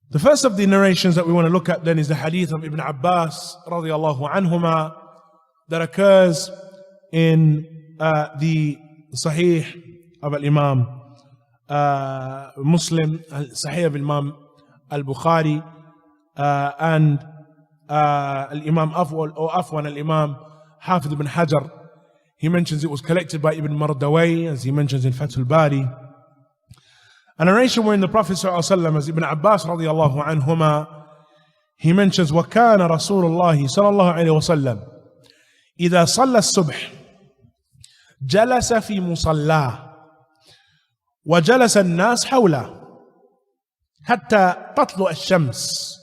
The first of the narrations that we want to look at then is the hadith of Ibn Abbas radiallahu anhuma that occurs in the Sahih of Imām Muslim, Sahih of Imam al-Bukhari, and Imam Afwan al-Imam Hafid ibn Hajar. He mentions it was collected by Ibn Mardaway, as he mentions in Fath al-Bari. A narration wherein the Prophet ﷺ, as Ibn Abbas radiallahu anhuma, he mentions, وَكَانَ رَسُولُ اللَّهِ صلى الله عليه وسلم إِذَا صَلَّى الصُّبْحِ جَلَسَ فِي مُصَلَّاهِ وجلس الناس حوله حتى تطلع الشمس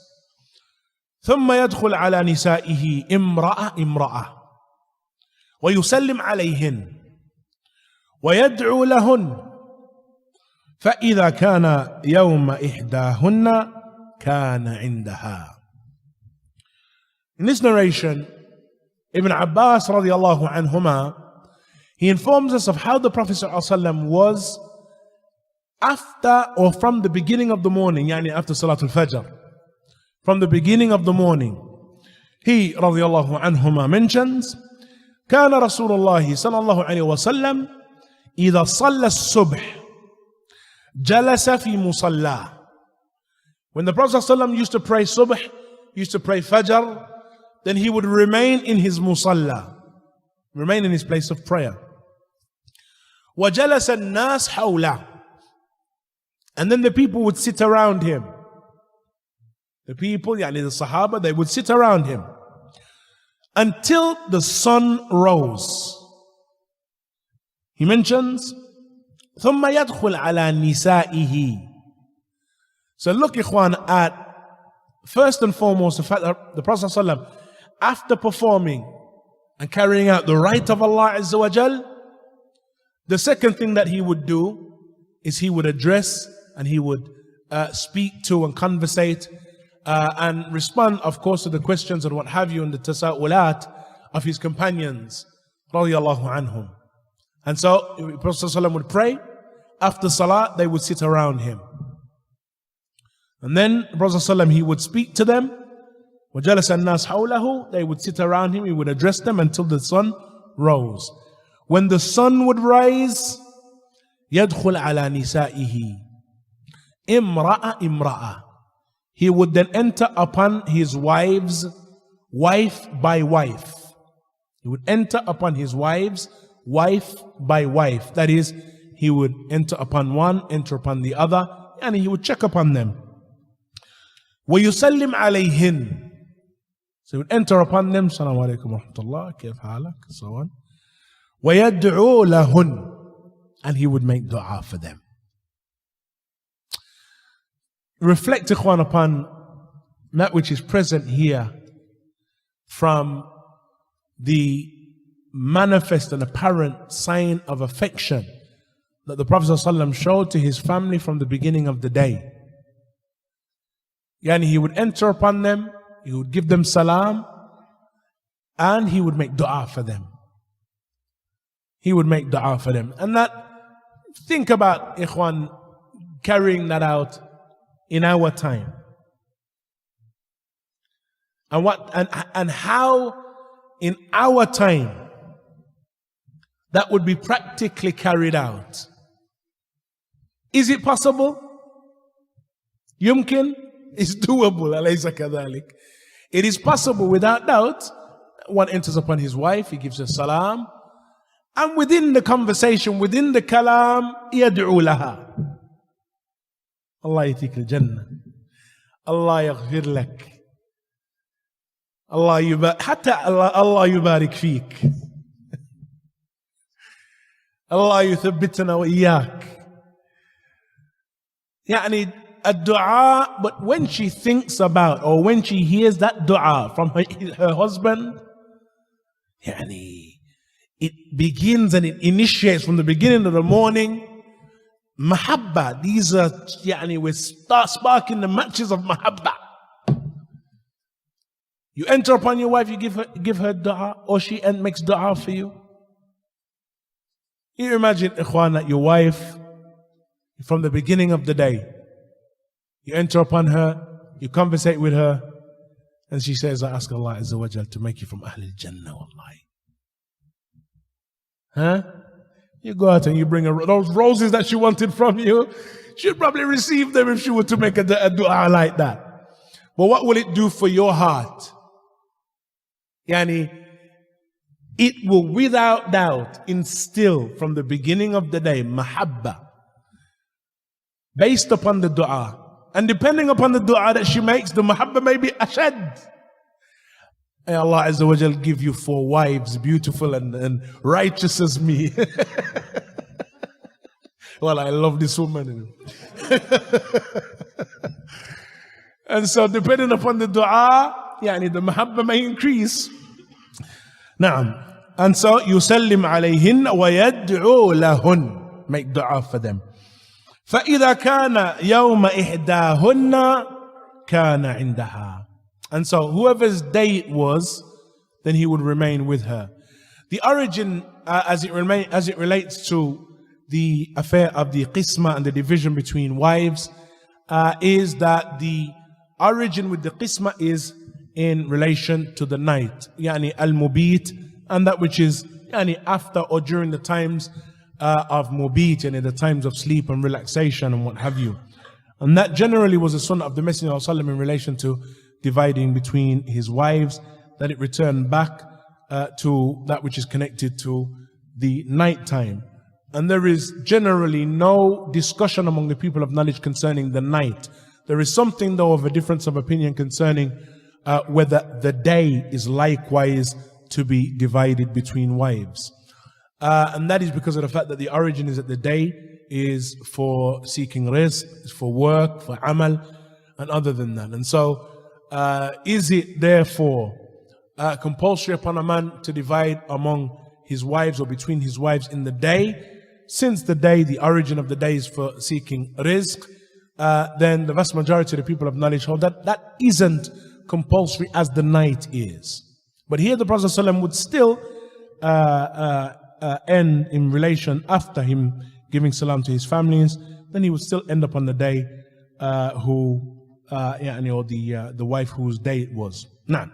ثم يدخل على نسائه امرأة ويسلم عليهن ويدعو لهن فإذا كان يوم إحداهن كان عندها. In this narration, Ibn Abbas radiallahu anhuma, he informs us of how the Prophet ﷺ was after or from the beginning of the morning, yani after Salatul Fajr, from the beginning of the morning. He radiallahu anhuma mentions, كان رسول الله صلى الله عليه وسلم إذا صلى الصبح جلس في مصلاه. When the Prophet ﷺ used to pray subh, used to pray fajr, then he would remain in his musalla, remain in his place of prayer. وجلس الناس حوله. And then the people would sit around him. The people, yani the Sahaba, they would sit around him until the sun rose. He mentions, ثم يدخل على نسائه. So look, ikhwan, at first and foremost the fact that the Prophet ﷺ, after performing and carrying out the right of Allah Azza wa Jal, the second thing that he would do is he would address and he would speak to and conversate and respond, of course, to the questions and what have you, and the tasa'ulat of his companions radiyallahu anhum. And so the Prophet ﷺ would pray. After salah, they would sit around him, and then the Prophet ﷺ, he would speak to them. وَجَلَسَ النَّاسْ حَوْلَهُ. They would sit around him, he would address them until the sun rose. When the sun would rise, يَدْخُلْ عَلَى نِسَائِهِ imra'a. He would then enter upon his wives, wife by wife. He would enter upon his wives, wife by wife. That is, he would enter upon one, enter upon the other, and he would check upon them. وَيُسَلِّمْ عَلَيْهِنْ. So he would enter upon them, Assalamu alaikum wa rahmatullah, كيف حالك, so on. وَيَدْعُو لَهُنْ. And he would make dua for them. Reflect, ikhwan, upon that which is present here from the manifest and apparent sign of affection that the Prophet ﷺ showed to his family from the beginning of the day. Yani he would enter upon them, he would give them salam, and he would make dua for them. He would make dua for them. And that, think about, ikhwan, carrying that out in our time. And how in our time that would be practically carried out. Is it possible? Yumkin? It's doable. Alaysa kadhalik. It is possible without doubt. One enters upon his wife, he gives her salam, and within the conversation, within the kalam, yad'u laha. Allah yatik al-jannah. Allah yaghfir lak. Allah yubarik feek. Allah yuthabbitana wa iyak. Yani a dua, but when she thinks about, or when she hears that dua from her husband, yani it begins and it initiates from the beginning of the morning. Mahabba, these are, we start sparking the matches of mahabba. You enter upon your wife, you give her dua, or she makes dua for you. You imagine, ikhwan, that your wife, from the beginning of the day, you enter upon her, you conversate with her, and she says, I ask Allah Azza wa Jal to make you from Ahlul Jannah, wallahi. Huh? You go out and you bring her those roses that she wanted from you. She'd probably receive them if she were to make a dua like that. But what will it do for your heart? Yani, it will without doubt instill from the beginning of the day mahabba based upon the dua. And depending upon the dua that she makes, the mahabba may be ashad. May Allah Azza wa Jal give you 4 wives, beautiful and righteous as me. Well, I love this woman. And so depending upon the dua, yani the mahabba may increase. Na'am. And so yusallim alayhin wa yad'u lahun. Make dua for them. فَإِذَا كَانَ يَوْمَ إِحْدَاهُنَّ كَانَ عِنْدَهَا. And so whoever's day it was, then he would remain with her. The origin, as it relates to the affair of the qisma and the division between wives, is that the origin with the qisma is in relation to the night, yani al-mubit, and that which is yani after or during the times of mubit, and in the times of sleep and relaxation and what have you. And that generally was a sunnah of the Messenger of Allah in relation to dividing between his wives, that it returned back to that which is connected to the night time. And there is generally no discussion among the people of knowledge concerning the night. There is something though of a difference of opinion concerning whether the day is likewise to be divided between wives. And that is because of the fact that the origin is that the day is for seeking rizq, is for work, for amal, and other than that. And so, is it therefore compulsory upon a man to divide among his wives or between his wives in the day? Since the day, the origin of the day is for seeking rizq, then the vast majority of the people of knowledge hold that that isn't compulsory as the night is. But here the Prophet ﷺ would still end in relation after him giving salam to his families, then he would still end up on the day or the wife whose day it was. Now,